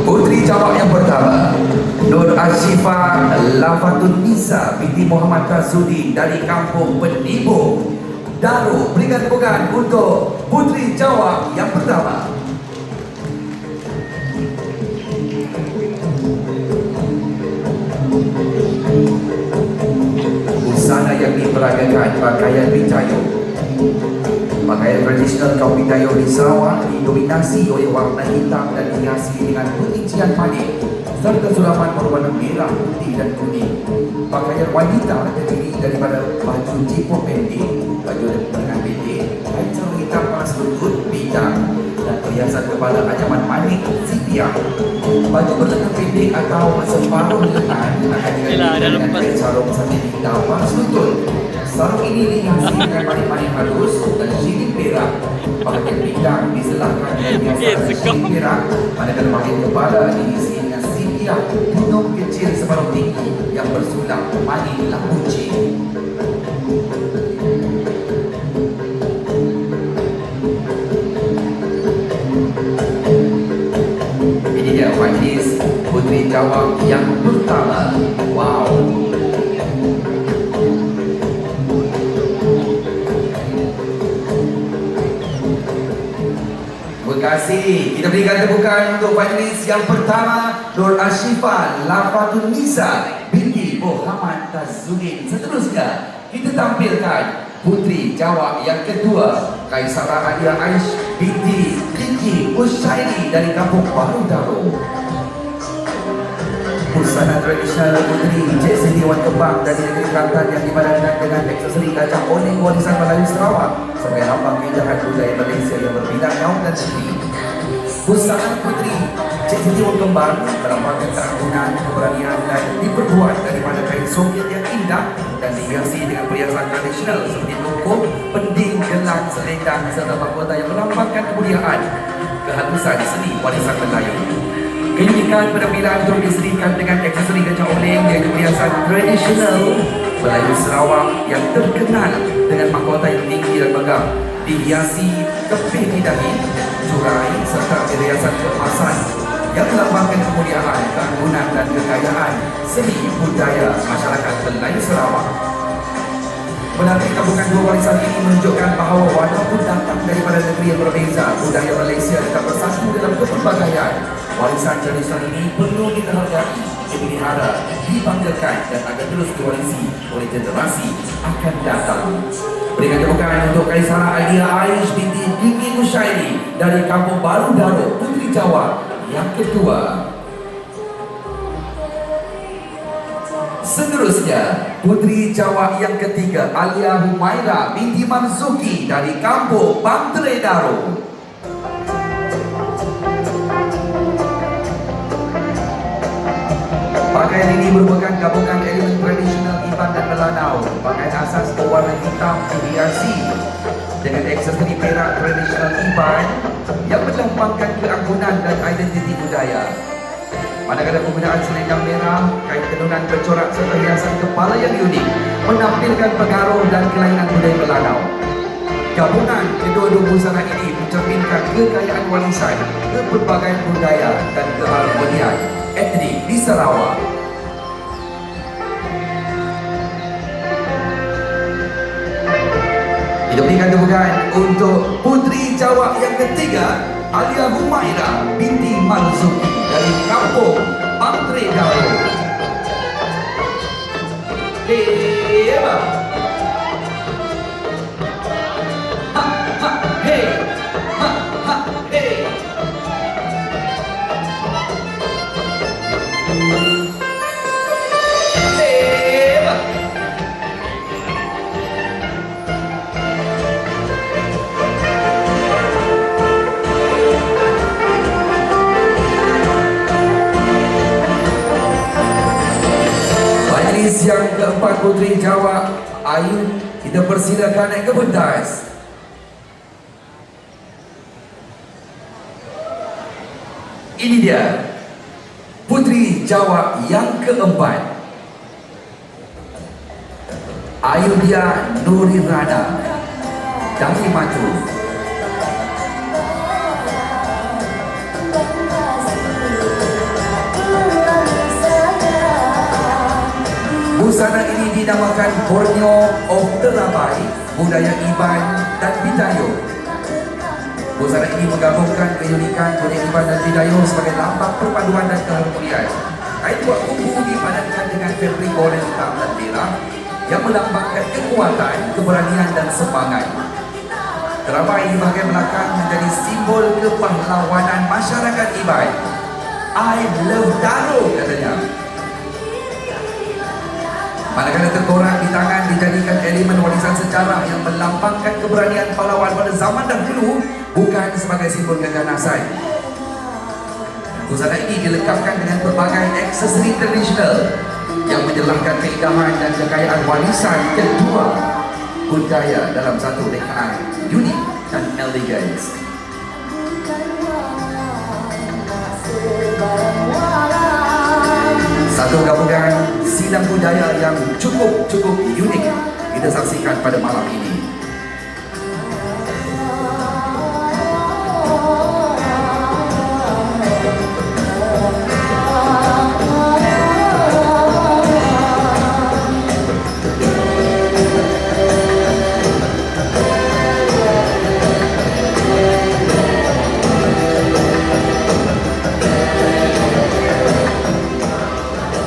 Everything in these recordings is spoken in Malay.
Putri Jawa yang pertama, Nur Ashifa Lafatun Nisa binti Muhammad Tasudin dari Kampung Pendibo, Daro. Berikan tepukan untuk Putri Jawa yang pertama. Busana yang diperagakan pakaian Bitayo. Pakaian tradisional kaum Bitayo di Sarawak didominasi oleh warna hitam dan dihiasi dengan perincian manik serta suraman berwarna merah, putih dan kuning. Pakaian wanita terdiri daripada baju jipur pendek, baju lengan pendek, kain hitam panas lutut, bidang dan perhiasan kepala anyaman manik sipiah. Baju berlengan pendek atau separuh lengan akan diganti dengan kain sarung satin hitam panas lutut. Sarung ini dihiasi dengan manik-manik halus dan sirip perak. Bahagian bidang diselahkan dengan hiasan sirip perak, manakala bahagian kepala diisi dengan sipiah gunung kecil separuh tinggi yang bersulam manik lampuci. Ini dia majlis Putri Jawa yang pertama. Wow. Terima kasih. Kita berikan tepukan untuk panelis yang pertama, Nur Ashifa Lafatun Nisa binti Muhammad Tasudin. Seterusnya kita tampilkan Putri Jawa yang kedua, Kaisara Adia Aish binti Kiki Ushairi dari Kampung Baru Daro. Busana tradisional Putri Cik Siti Wan Kembang dari negeri Kelantan yang dipadankan dengan aksesori gajah oleh warisan Melayu Sarawak sebagai lambang keindahan budaya Malaysia yang berbidang kaum dan seni. Busana Putri Cik Siti Wan Kembang melambangkan keanggunan, keberanian dan diperbuat daripada kain Soviet yang indah dan dihiasi dengan perhiasan tradisional seperti lungkup, pending, gelang, selendang serta mahkota yang melambangkan kemuliaan, kehalusan seni warisan Melayu. Keunikan penampilan turut diserikan dengan aksesori gajah oleng iaitu perhiasan tradisional Melayu Sarawak yang terkenal dengan mahkota yang tinggi dan megah, dihiasi keping di dahi, curai serta perhiasan keemasan yang melambangkan kemuliaan, keanggunan dan kekayaan seni budaya masyarakat Melayu Sarawak. Melalui tabungan dua warisan ini menunjukkan bahawa walaupun datang daripada negeri yang berbeza, budaya Malaysia tetap bersatu dalam kepelbagaian. Warisan tradisional ini perlu dihargai, dipelihara, dibanggakan dan akan terus diwarisi oleh generasi akan datang. Berikan tepukan untuk Kaisara Adia Aish binti Kiki Ushairi dari Kampung Baru Daro, Putri Jawa yang kedua. Seterusnya, Putri Jawa yang ketiga, Alia Humaira binti Marzuki dari Kampung Bantre Daro. Pakaian ini merupakan gabungan elemen tradisional Iban dan Melanau. Pakaian asas berwarna hitam dihiasi dengan aksesori perak tradisional Iban yang melambangkan keanggunan dan identiti budaya. Manakala penggunaan selendang merah, kain tenunan bercorak serta hiasan kepala yang unik menampilkan pengaruh dan kelainan budaya Melanau. Gabungan kedua-dua busana ini mencerminkan kekayaan warisan, kepelbagaian budaya dan keharmonian etnik di Sarawak. Kita berikan tepukan untuk Putri Jawa yang ketiga, Alia Humaira binti Marzuki dari Kampung Bantre Daro. Dewa. Ha ha hey. Ha ha hey. Dewa. Majlis yang keempat Putri Jawa Ayu, kita persilakan naik ke pentas. Ini dia Putri Jawa yang keempat, Ayudhya Nurirana dari Maju. merupakan Borneo of Terabai, budaya Iban dan Bidayuh. Busana ini menggabungkan keunikan budaya Iban dan Bidayuh sebagai lambang perpaduan dan keharmonian. Kain buat kuku dipadankan dengan fabrik goren hitam dan merah yang melambangkan kekuatan, keberanian dan semangat. Terabai di bahagian belakang menjadi simbol kepahlawanan masyarakat Iban. I love Daro, katanya. Manakala tengkorak di tangan dijadikan elemen warisan sejarah yang melambangkan keberanian pahlawan pada zaman dahulu, bukan sebagai simbol keganasan. Busana ini dilengkapkan dengan berbagai aksesori tradisional yang menjelaskan keindahan dan kekayaan warisan kedua budaya dalam satu rekaan unik dan elegan. Satu gabungan sidang budaya yang cukup unik kita saksikan pada malam ini.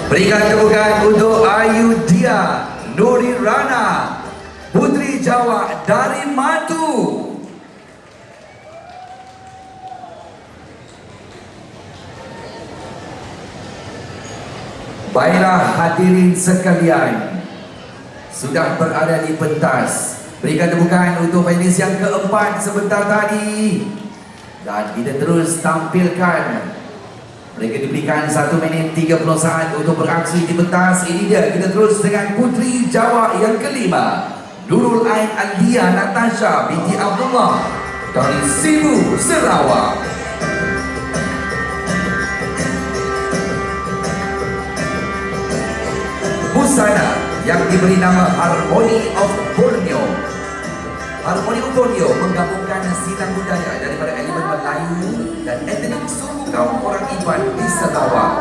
Berikan tepukan untuk Ayudhya Nurirana, Puteri Jawa dari Matu. Baiklah hadirin sekalian, sudah berada di pentas. Berikan tepukan untuk panelis yang keempat sebentar tadi. Dan kita terus tampilkan. Mereka diberikan 1 minit 30 saat untuk beraksi di pentas. Ini dia, kita terus dengan Puteri Jawa yang kelima, Nurul Ain Alia Natasha binti Abdullah dari Sibu, Sarawak. Busana yang diberi nama Harmony of Borneo. Harmony of Borneo menggabungkan silang budaya daripada elemen Melayu dan etnik suku kaum orang Iban di Sarawak.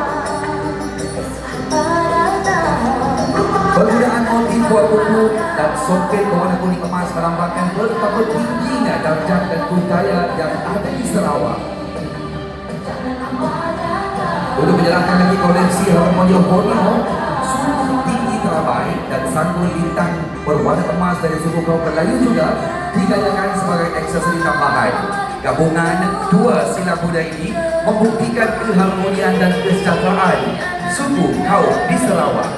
Penggunaan motif buah buku dan soket berwarna kuning emas melambangkan betapa tingginya darjat dan budaya yang ada di Sarawak. Untuk menjelaskan lagi koleksi Harmony of Borneo, suku tinggi Terabai dan sanggul lintang berwarna emas dari suku kaum Melayu juga digandakan sebagai aksesori tambahan. Gabungan dua silang budaya ini membuktikan keharmonian dan kesejahteraan suku kaum di Sarawak.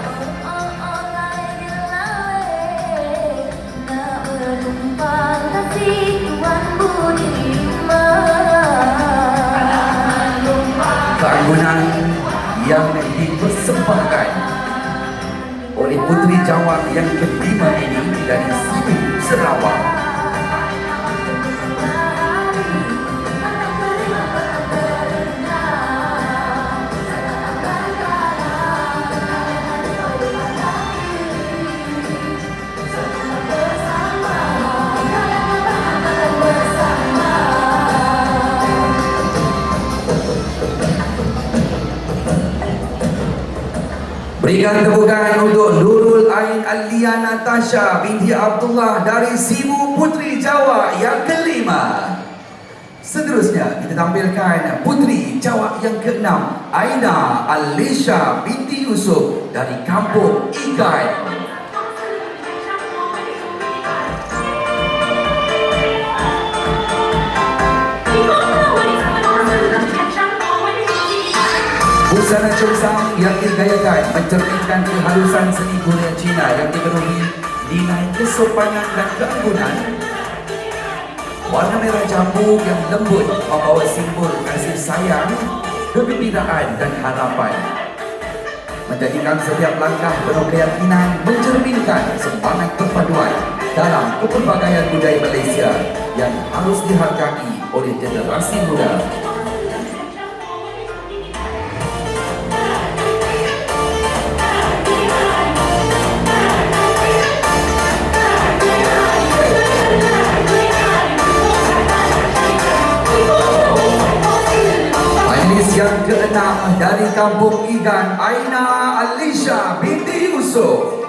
Keanggunan yang dipersembahkan oleh Puteri Jawa yang kelima ini dari Sibu, Sarawak. Berikan tepukan untuk Nurul Ain Alia Natasha binti Abdullah dari Sibu, Puteri Jawa yang kelima. Seterusnya kita tampilkan Puteri Jawa yang keenam, Aina Alisha binti Yusuf dari Kampung Ikan. Busana Chongsang yang digayakan mencerminkan kehalusan seni budaya Cina yang dipenuhi nilai kesopanan dan keanggunan. Warna merah jambu yang lembut membawa simbol kasih sayang, kegembiraan dan harapan. Menjadikan setiap langkah penuh keyakinan mencerminkan semangat perpaduan dalam kepelbagaian budaya Malaysia yang harus dihargai oleh generasi muda. Yang keenam dari Kampung Ikan, Aina Alisha binti Yusuf.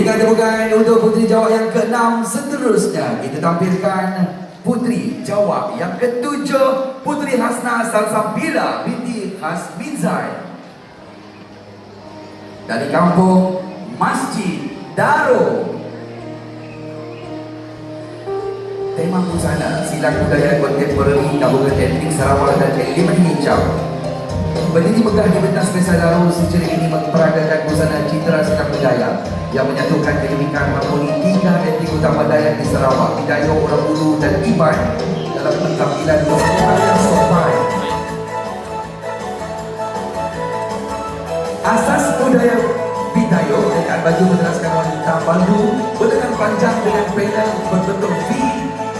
Berikan tepukan untuk Puteri Jawa yang ke-6. Seterusnya kita tampilkan Puteri Jawa yang ke-7, Puteri Hasna Salsabila binti Hasmizai dari kampung Masjid Daro. Tema busana silang budaya kontemporari Kabupaten Etnik Sarawak dan elemen hijau. Berdiri megah di pentas Pesta Daro, sejarah ini memperagakan busana citra silang budaya yang menyatukan keunikan harmoni tiga etnik utama Dayak di Sarawak, Bidayuh, Orang Ulu dan Iban dalam pentampilan busana yang sopan. Asas budaya Bidayuh dengan baju meneraskan wanita baru berlengan panjang dengan panel berbentuk V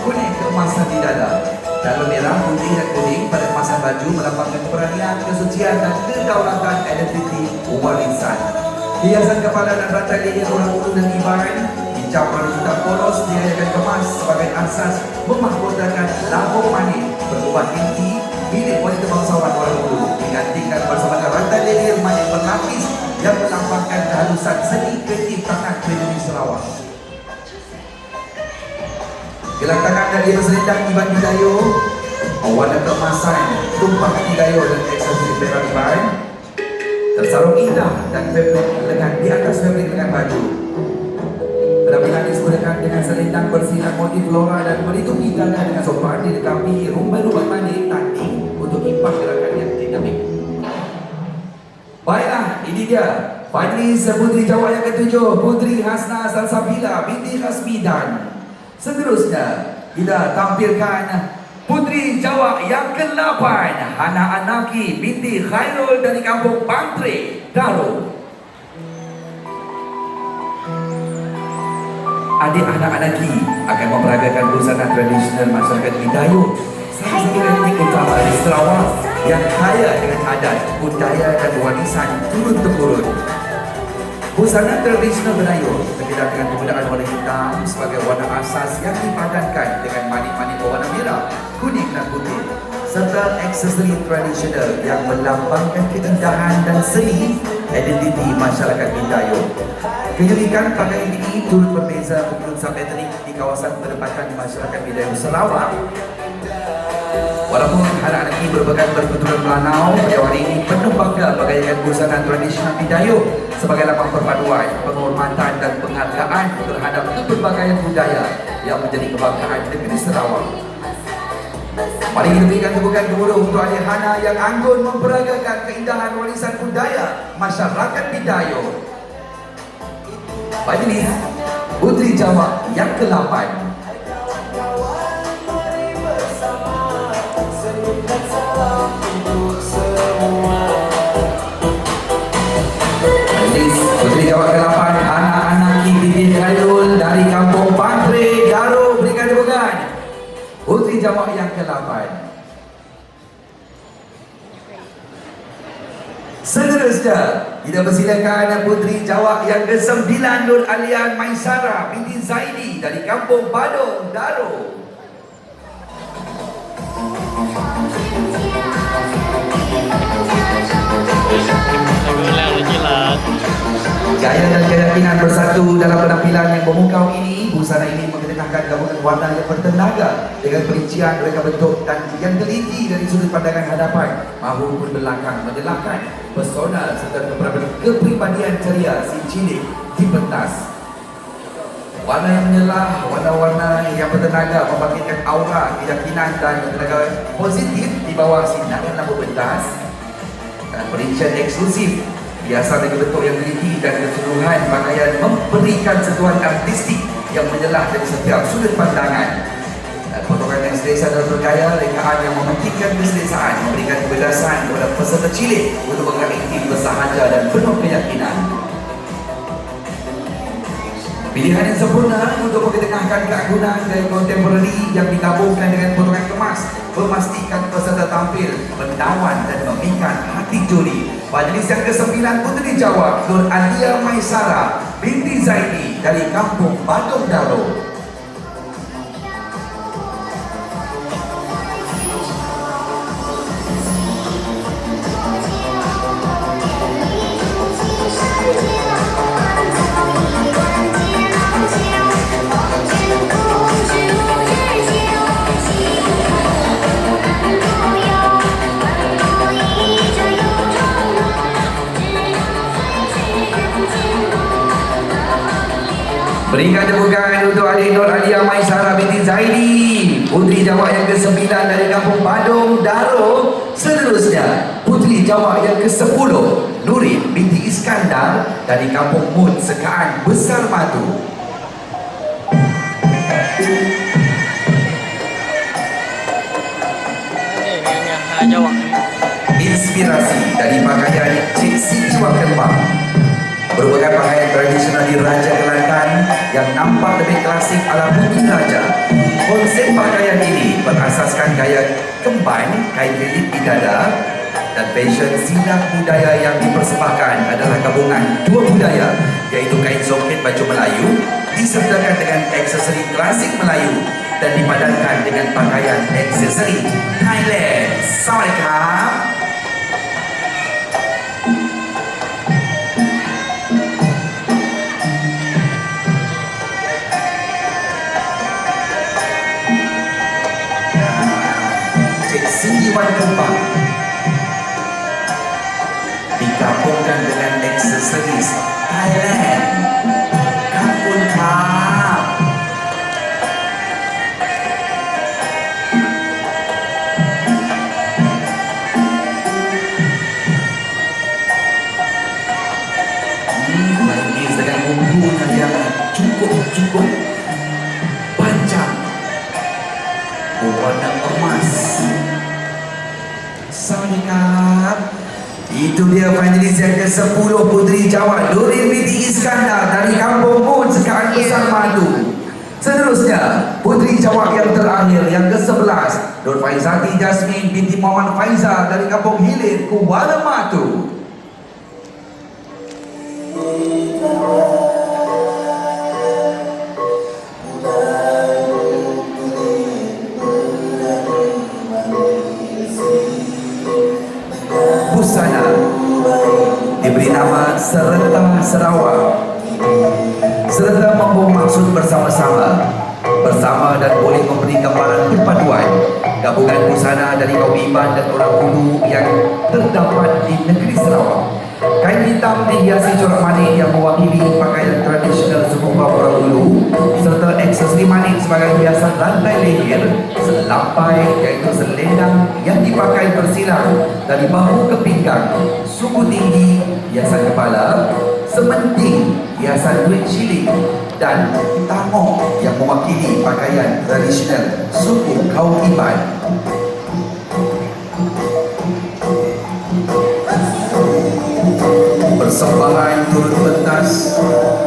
kuning keemasan di dada. Dalam merah, putih dan kuning pada kemasan baju melambangkan keberanian, kesucian dan kedaulatan identiti warisan. Hiasan kepala dan rantai leher Orang Ulu dan Iban hijau baru hitam polos diadakan kemas sebagai asas memahkotakan lambung manis berubah tinggi milik wanita bangsawan Orang Ulu digantikan bersama rantai leher manis berlapis yang melambangkan kehalusan seni kreatif tangan pribumi Sarawak. Gelang tangan dan dia berselendang Iban Bidayuh, warna keemasan tumpah Bidayuh dan aksesori perak Iban tersarung indah dan fabrik lengan di atas fabrik lengan baju. Penampilan disempurnakan dengan selendang bersinar motif flora dan melindungi dada dengan sopan dilengkapi rumbai-rumbai manis tanding untuk impak gerakan yang dinamik. Baiklah, ini dia finalis Puteri Jawa yang ke-7, Puteri Hasna Salsabila binti Hasmidan. Seterusnya kita tampilkan Puteri Jawa yang ke-8, Hana Anaki binti Khairul dari kampung Bantre, Daro. Adik anak Anaki akan memperagakan busana tradisional masyarakat Bidayuh, salah satu etnik utama di Sarawak yang kaya dengan adat, budaya dan warisan turun-temurun. Busana tradisional Bidayuh terlihat dengan penggunaan warna hitam sebagai warna asas yang dipadankan dengan manik-manik berwarna merah, kuning dan putih, serta aksesori tradisional yang melambangkan keindahan dan seni identiti masyarakat Bidayuh. Keunikan pakaian ini turut berbeza menurut sub-etnik di kawasan penempatan masyarakat Bidayuh Sarawak. Walaupun anak-anak ini merupakan berketurunan Melanau, pada hari ini penuh bangga bergayakan busana tradisional Bidayuh sebagai lambang perpaduan, penghormatan dan penghargaan terhadap kepelbagaian budaya yang menjadi kebanggaan negeri Sarawak. Mari kita berikan tepukan gemuruh untuk adik Hana yang anggun memperagakan keindahan warisan budaya masyarakat Bidayuh. Finalis Puteri Jawa yang ke-8. Puteri Jawa ke-8, Hana Anaki binti Khairul dari kampung Bantre, Daro. Berikan tepukan Puteri Jawa yang ke-8. Seterusnya kita persilakan Puteri Jawa yang ke-9, Nur Alian Maisara binti Zaidi dari kampung Badung, Daro. Gaya dan keyakinan bersatu dalam penampilan yang memukau ini. Busana ini mengetengahkan gabungan warna yang bertenaga dengan perincian reka bentuk dan yang teliti dari sudut pandangan hadapan maupun belakang, menjelakkan pesona serta kepribadian ceria si cilik di pentas. Warna yang menyelah, warna-warna yang bertenaga membangkitkan aura keyakinan dan tenaga positif di bawah sinaran lampu pentas. Dan perincian eksklusif biasa dengan bentuk yang teliti dan keseluruhan pakaian memberikan sentuhan artistik yang menyelah dari setiap sudut pandangan. Dan potongan yang selesa dan bergaya, rekaan yang mementingkan keselesaan, memberikan kebebasan kepada peserta cilik untuk berkreatif, bersahaja dan penuh keyakinan. Pilihan yang sempurna untuk mengetengahkan keagungan gaya kontemporari yang digabungkan dengan potongan kemas memastikan peserta tampil menawan dan memikat hati juri. Majlis yang ke-9, Puteri Jawa Nur Alia Maisara binti Zaidi dari kampung Badung, Daro. Berikan tepukan untuk adik Nur Alia Maisara binti Zaidi, putri Jawa yang ke-9 dari Kampung Badung, Daro. Seterusnya, putri Jawa yang ke-10, Nurin binti Iskandar dari Kampung Mut, Sekaan, Besar Batu. Jawa. Inspirasi dari pakaian Cik Siti Wakembang, merupakan pakaian tradisional di Raja Kelantan yang nampak lebih klasik ala putih raja. Konsep pakaian ini berasaskan gaya kembang, kain lilit di dada, dan fashion silang budaya yang dipersembahkan adalah gabungan dua budaya, iaitu kain soket baju Melayu disertakan dengan aksesori klasik Melayu dan dipadankan dengan pakaian aksesori Thailand. Assalamualaikum. Siniwan Kembang digabungkan dengan aksesoris Thailand. Kampun Kap. Lagi dengan bumbunya yang cukup panjang berwarna emas. Assalamualaikum. Itu dia finalis yang ke-10, putri Jawa Nurin binti Iskandar dari Kampung Mut, Sekaan, Besar Madu. Seterusnya, putri Jawa yang terakhir yang ke-11, Nur Faizati Jasmine binti Muhammad Faizal dari Kampung Hilir, Kuala Batu. Busana diberi nama Serta Sarawak, serta membawa maksud bersama-sama, bersama dan boleh memberi gambaran perpaduan gabungan busana dari kaum Iban dan orang Hulu yang terdapat di negeri Sarawak. Kain hitam dihiasi corak manik yang mewakili pakaian tradisional suku kaum orang Hulu, serta aksesori manik sebagai hiasan rantai leher, selampai iaitu selendang yang dipakai bersilang dari bahu ke pinggang, suku tinggi hiasan kepala, sementing hiasan duit shilling, dan tangok yang mewakili pakaian tradisional suku kaum Iban. Persembahan turut pentas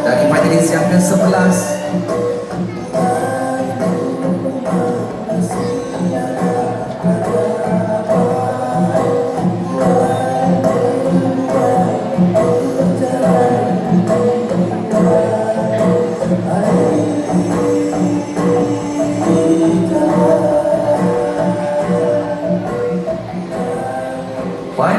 dari majlis yang ke-11.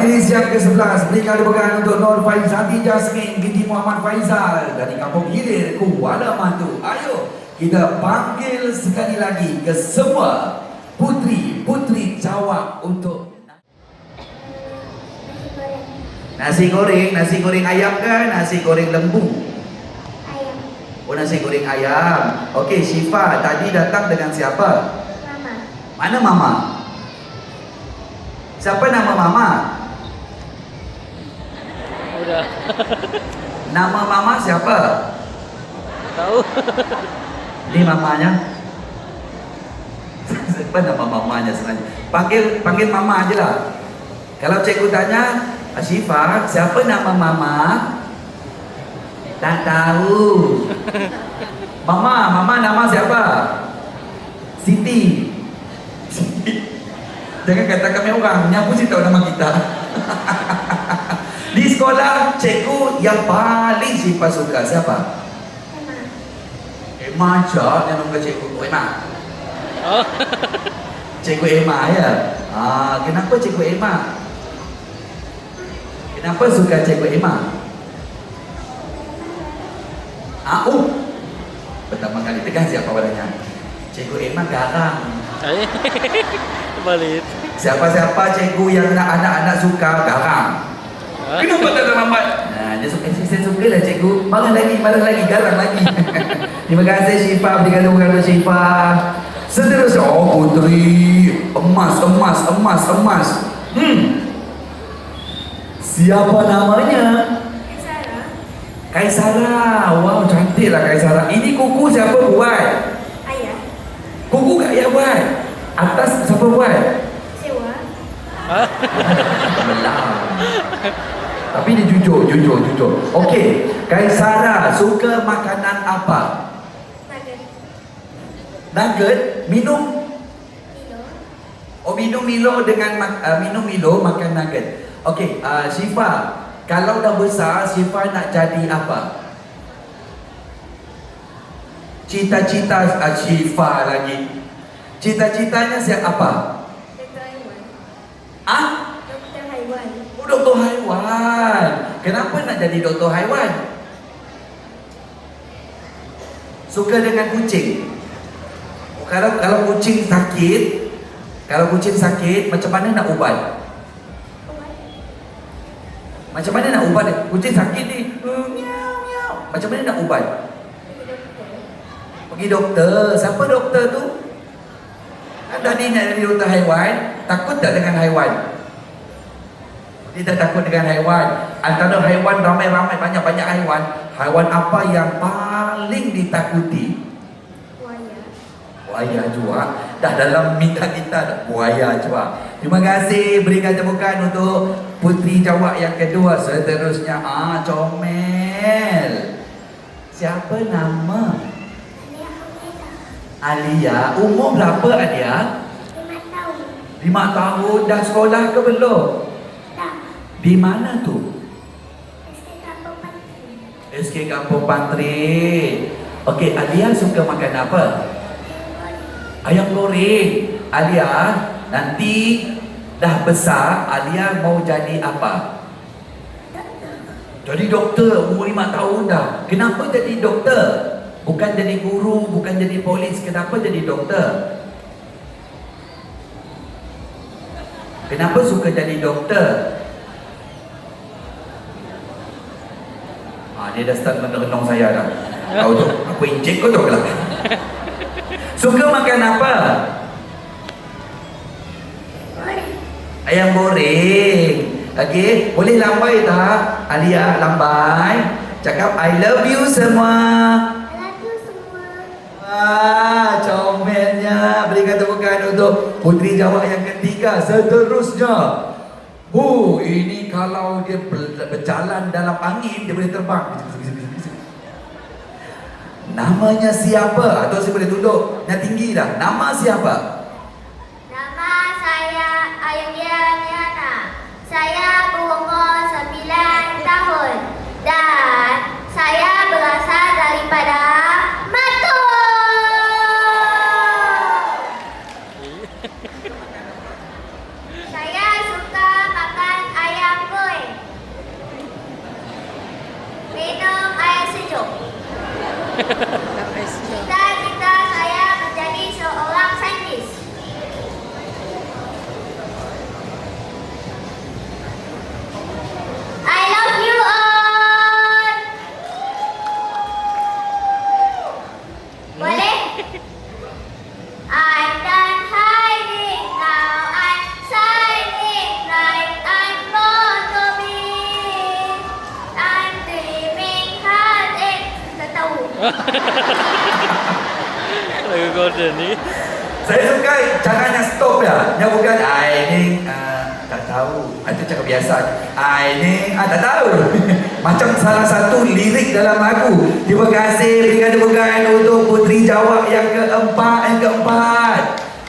Finalis yang ke-11 berikan tepukan untuk Nur Faizati Jasmine binti Muhammad Faizal dari Kampung Hilir, Kuala Batu. Ayo kita panggil sekali lagi ke semua putri-putri Jawa untuk nasi goreng ayam ke nasi goreng lembu? Ayam. Oh, nasi goreng ayam. Okey, Syifa tadi datang dengan siapa? Mama. Mana mama? Siapa nama mama? Udah. Nama mama siapa? Tahu. Ini mamanya. Siapa nama mamanya sebenarnya? Panggil mama aja lah. Kalau cikgu tanya, Syifa, siapa nama mama? Tak tahu. Mama nama siapa? Siti. Jangan kata kami orang, nyapu sih tahu nama kita. Di sekolah, cikgu yang paling Syifa suka siapa? Emma aja, yang nama cikgu. Emma. Oh. Cikgu Emma ya. Kenapa cikgu Emma? Kenapa suka cikgu Emma? Pertama kali tegas siapa padanya? Cikgu Emma garang. Balik. Siapa-siapa cikgu yang anak-anak suka garang. Kenapa tak terlambat? Saya suka lah cikgu. Marah lagi, garang lagi. Terima kasih Syifa, berikan tepuk tangan untuk Syifa. Seterusnya, oh Putri, emas. Siapa namanya? Sarah. Kaisara. Wow, cantiklah Kaisara. Ini kuku siapa buat? Ayah. Kuku kat ayah buat. Atas siapa buat? Sewa. Belah. Tapi dia jujur. Okey, Kaisara suka makanan apa? Nugget. Nugget, minum. Milo. Oh, minum Milo dengan minum Milo, makan nugget. Okey, Syifa, kalau dah besar Syifa nak jadi apa? Cita-cita Syifa lagi. Cita-citanya siapa? Doktor haiwan. Ah? Doktor haiwan. Oh, doktor haiwan. Kenapa nak jadi doktor haiwan? Suka dengan kucing. Kalau kucing sakit, macam mana nak ubat? Macam mana nak ubat? Kucing sakit ni, miau. Macam mana nak ubat? Pergi doktor. Siapa doktor tu? Anda ni nak jadi doktor haiwan. Takut tak dengan haiwan? Dia tak takut dengan haiwan. Antara haiwan ramai-ramai, banyak-banyak haiwan. Haiwan apa yang paling ditakuti? Buaya juga. Dah dalam minda kita dah buaya juga. Terima kasih. Berikan tepukan untuk Putri Jawab yang kedua. Seterusnya comel. Siapa nama? Alia. Umur berapa Alia? 5 tahun. 5 tahun. Dah sekolah ke belum? Dah. Di mana tu? SD Kampung Pantri. SK Kampung Pantri. Okey, Alia suka makan apa? Ayam goreng. Alia, nanti dah besar, Alia mau jadi apa? Jadi doktor, umur 5 tahun dah. Kenapa jadi doktor? Bukan jadi guru, bukan jadi polis. Kenapa jadi doktor? Kenapa suka jadi doktor? Dia dah start merenung saya dah. Tahu tu, aku injek kau tahu lah. Suka makan apa? Ayam goreng. Okey, boleh lambai tak? Alia lambai. Cakap I love you semua. I love you semua. Comelnya. Berikan tepukan untuk Putri Jawab yang ketiga. Seterusnya, ini kalau dia berjalan dalam angin, dia boleh terbang. Namanya siapa? Atau saya boleh duduk yang tinggi dah. Nama siapa? Nama saya Ayudia Niana. Saya berumur 9 tahun. Dan saya berasal daripada Matur. Saya suka makan ayam goreng. Minum air sejuk. Cita-cita saya menjadi seorang saintis. I love you all. Boleh? I'm done hiding now. I'm shining like I'm born to be. I'm dreaming hard and tak tahu. Lagu golden ni. Saya suka caranya stop ya. Yang bukan ini tak tahu. Itu cakap biasa. Ini tak tahu. Macam salah satu lirik dalam lagu. Terima kasih. Berikan tepukan untuk Putri Jawab yang keempat.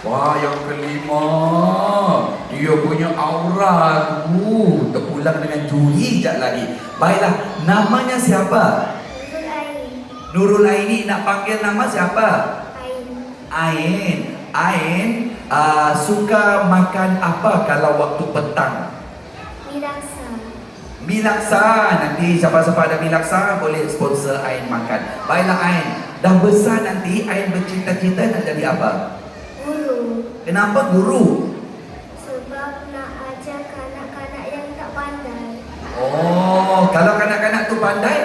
Wah, yang kelima. Dia punya aura lagu. Terpulang dengan juri sekejap lagi. Baiklah, namanya siapa? Nurul Aini. Nak panggil nama siapa? Ain. Ain suka makan apa kalau waktu petang? Mi laksa. Nanti siapa-siapa ada mi laksa boleh sponsor Ain makan. Baiklah Ain, dah besar nanti Ain bercita-cita nak jadi apa? Guru. Kenapa guru? Sebab nak ajar kanak-kanak yang tak pandai. Oh, kalau kanak-kanak pandai?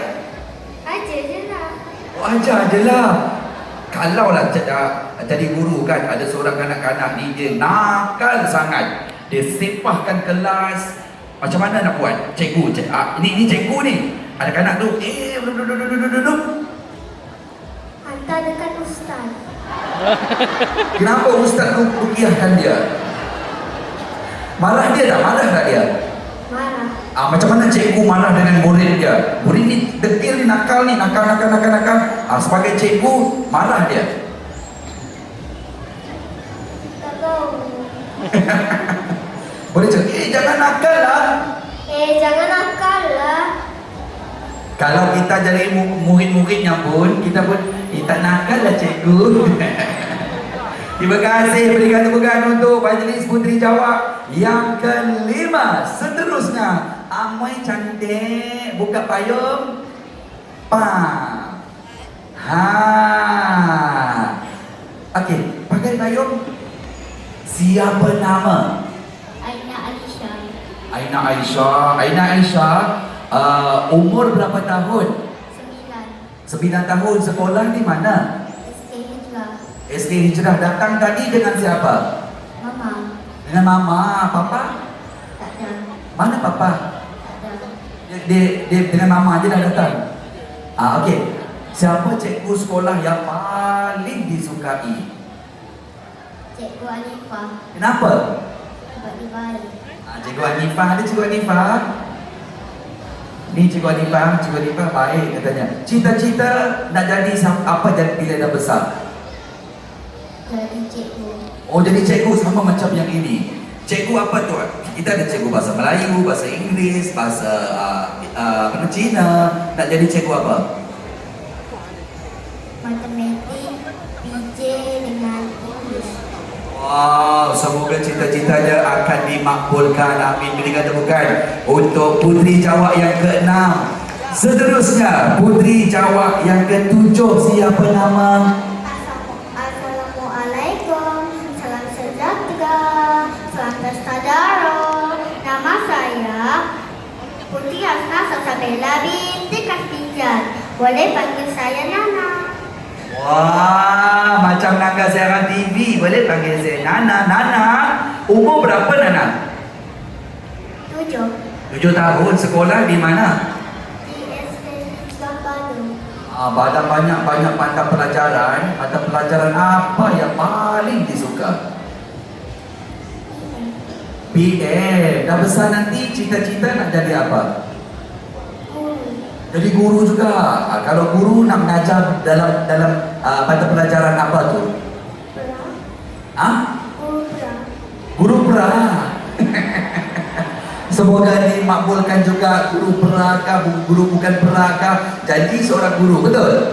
Aja je lah. Oh, ajar je lah. Kalau lah jadi guru kan, ada seorang kanak-kanak ni dia nakal sangat. Dia sepahkan kelas. Macam mana nak buat? Cikgu, ini cikgu ni. Anak-anak tu, duduk. Hantar dekat ustaz. Kenapa ustaz tu rukiahkan dia? Marah dia tak? Marah tak dia? Marah. Macam mana cikgu marah dengan murid dia? Murid ni degil ni, nakal ni, nakal. Sebagai cikgu, marah dia. Tak tahu. Boleh cakap, jangan nakal lah. Jangan nakal lah. Kalau kita jadi murid-muridnya pun, kita pun, tak nakal lah cikgu. Terima kasih, berikan tepukan untuk Majlis Puteri Jawa yang kelima. Seterusnya, Amoy cantik, buka payung. Okey, pakai payung. Siapa nama? Aina Aisyah. Aina Aisyah, umur berapa tahun? 9 tahun. Sekolah di mana? SD Hijrah. Datang tadi dengan siapa? Mama. Dengan mama. Papa? Tak ada. Mana papa? Tak ada. Dia dengan mama je dah datang. Okey. Siapa cikgu sekolah yang paling disukai? Cikgu Anifah. Kenapa? Sebab dia baik. Cikgu Anifah. Ada cikgu Anifah? Ni cikgu Anifah baik katanya. Cita-cita nak jadi apa bila dah besar? Jadi cikgu. Oh, jadi cikgu sama macam yang ini. Cikgu apa tu? Kita ada cikgu bahasa Melayu, bahasa Inggeris, bahasa Cina. Nak jadi cikgu apa? Matematik, PJ dengan English. Wow, semoga cita-citanya akan dimakbulkan. Amin. Berikan tepukan untuk Puteri Jawa yang ke-6. Seterusnya, Puteri Jawa yang ke-7. Siapa nama? Assalamualaikum. Salam sejahtera. Salam sejahtera. Nama saya Putri Hasna Sosabella binti Kastijan. Boleh panggil saya Nana. Wah, macam Naga siaran TV. Boleh panggil saya Nana. Nana, umur berapa Nana? 7. 7 tahun. Sekolah di mana? Di SD Batu. Pada banyak mata pelajaran. Mata pelajaran apa yang paling disuka? PM. Dah besar nanti cita-cita nak jadi apa? Jadi guru juga. Kalau guru nak mengajar dalam mata pelajaran apa tu? Guru pra. Semoga dimakbulkan juga guru pra, guru bukan pra, jadi seorang guru, betul?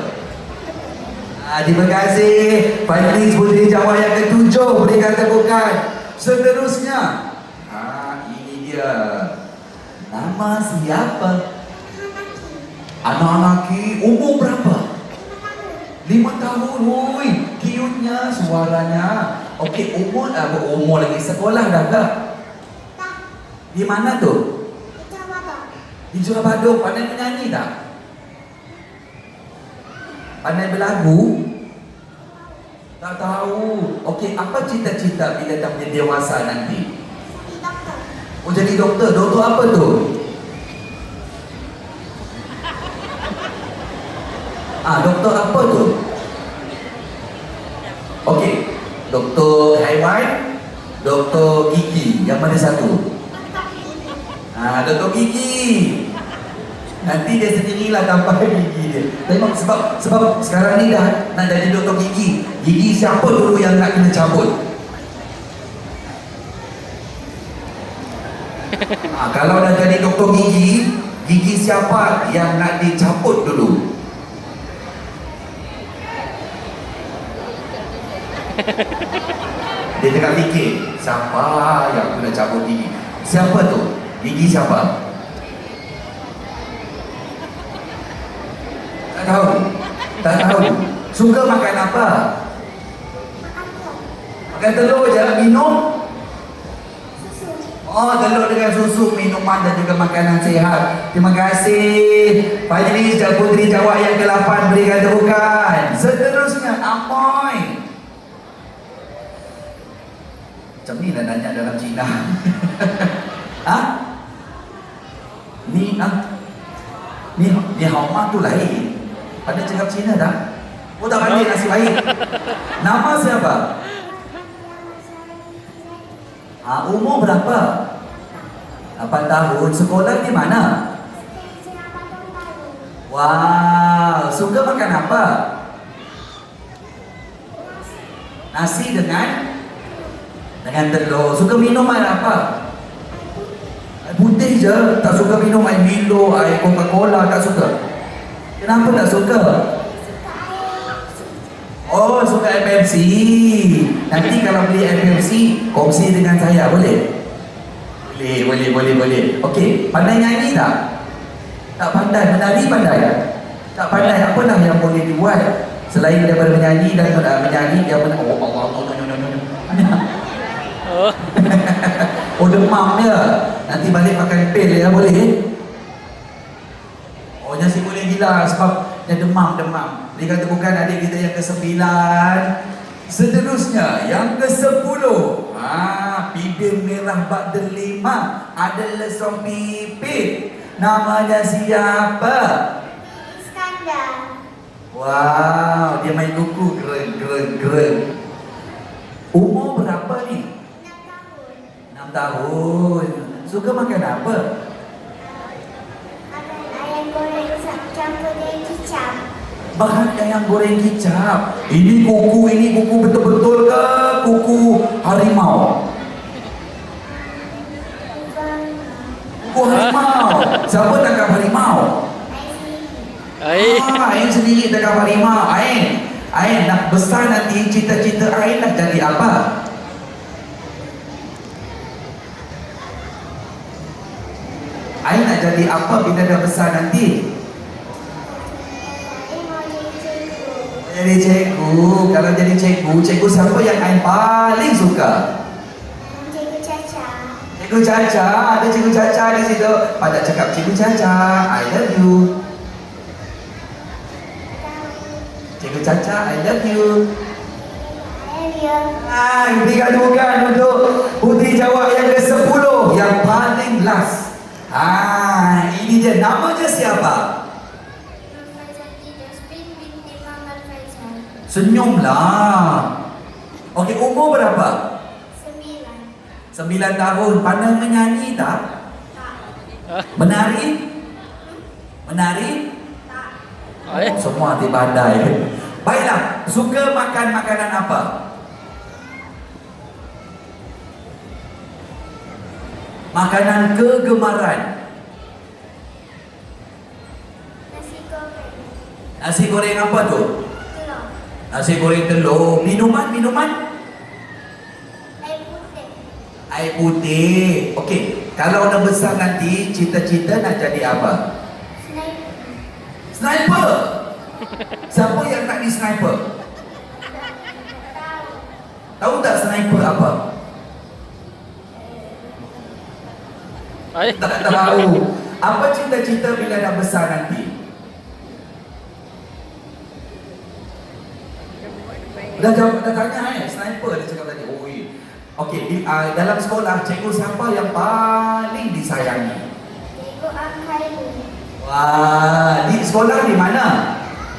Terima kasih. Majlis Puteri Jawa yang ke-7 berikan tepukan. Seterusnya, ini dia. Nama siapa? Anak-anak umur berapa? 5 tahun. Woi, cute-nya suaranya. Okey, umur lagi sekolah dah ke? Di mana tu? Di Johor Bahru. Pandai menyanyi tak? Pandai berlagu? Tak tahu. Okey, apa cita-cita bila dah menjadi dewasa nanti? Oh, jadi doktor. Doktor apa tu? Doktor apa tu? Okey, doktor haiwan, doktor gigi. Yang mana satu? Doktor gigi. Nanti dia sendirilah tanpa gigi dia. Memang sebab sekarang ni dah nak jadi doktor gigi. Gigi siapa dulu yang nak kena cabut? Kalau dah jadi doktor gigi, gigi siapa yang nak dicabut dulu? Dia tengah fikir, siapa yang kena cabut gigi? Siapa tu? Gigi siapa? Tak tahu. Suka makan apa? Makan telur je. Minum? Oh, telur dengan susu, minuman dan juga makanan sihat. Terima kasih. Fajri dan Putri jawab yang ke-8, berikan tepukan. Seterusnya, Amoy. Macam ni dah nanya dalam Cina. Ha? Ni hao ma tu lain. Pada cakap Cina dah. Oh, tak balik nasib baik. Nama siapa? Umur berapa? 8 tahun. Sekolah di mana? Wow, suka makan apa? Nasi dengan telur. Suka minum air apa? Air putih je. Tak suka minum air Milo, air Coca-Cola, tak suka. Kenapa tak suka? Oh, suka air Pepsi. Nanti kalau beli air Pepsi, kongsi dengan saya, boleh? Boleh. Okey, pandai nyanyi tak? Tak pandai. Menari pandai? Tak pandai. Apa dah yang boleh dibuat? Selain daripada menyanyi dan menyanyi, dia pun Allah. Oh. Oh, demam dia. Nanti balik makan pil ya, boleh? Oh, jangan boleh gila sebab dia demam. Dia kata bukan adik kita yang ke-9. Seterusnya, yang ke-10. Bibir merah bak delima adalah seorang pipit. Namanya siapa? Iskandar. Wow, dia main kuku gereng. Umur berapa ni? 6 tahun. Suka makan apa? Makan ayam goreng campur dengan kicap. Bahan ayam goreng kicap. Ini kuku betul-betul ke kuku harimau? Kuku harimau. Siapa tangkap harimau? Ain sendiri tangkap harimau. Ain nak besar nanti, cita-cita Ain nak jadi apa? Ain nak jadi apa bila dah besar nanti? Jadi cikgu. Kalau jadi cikgu siapa yang Ain paling suka? Cikgu Caca. Cikgu Caca. Ada Cikgu Caca di situ. Pada cakap Cikgu Caca, I love you. Cikgu Caca, I love you. Berikan tepukan untuk Putri jawab yang ke-10, yang paling last. Ini dia. Nama dia siapa? Senyumlah. Okey, umur berapa? 9 tahun. Pandai menyanyi tak? Menari? Oh, semua hati pandai. Baiklah, suka makan makanan apa? Makanan kegemaran. Nasi goreng apa tu? Nasi goreng telur. Minuman? Air putih. Okey, kalau dah besar nanti, cita-cita nak jadi apa? Sniper. Siapa yang nak di sniper? Tahu tak sniper apa? Tak tahu. Apa cita-cita bila dah besar nanti? Dah tanya sniper dia cakap tadi. Okey, dalam sekolah cikgu siapa yang paling disayangi? Cikgu Angkairu. Wah, di sekolah di mana?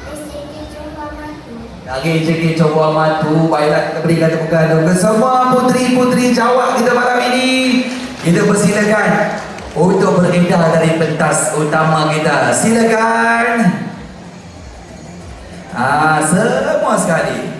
SJK Johor Matu. SJK Johor Matu. Baiklah, kita berikan tepukan untuk semua putri-putri jawab kita malam ini. Kita persilakan untuk beredar dari pentas utama kita. Silakan. Semua sekali.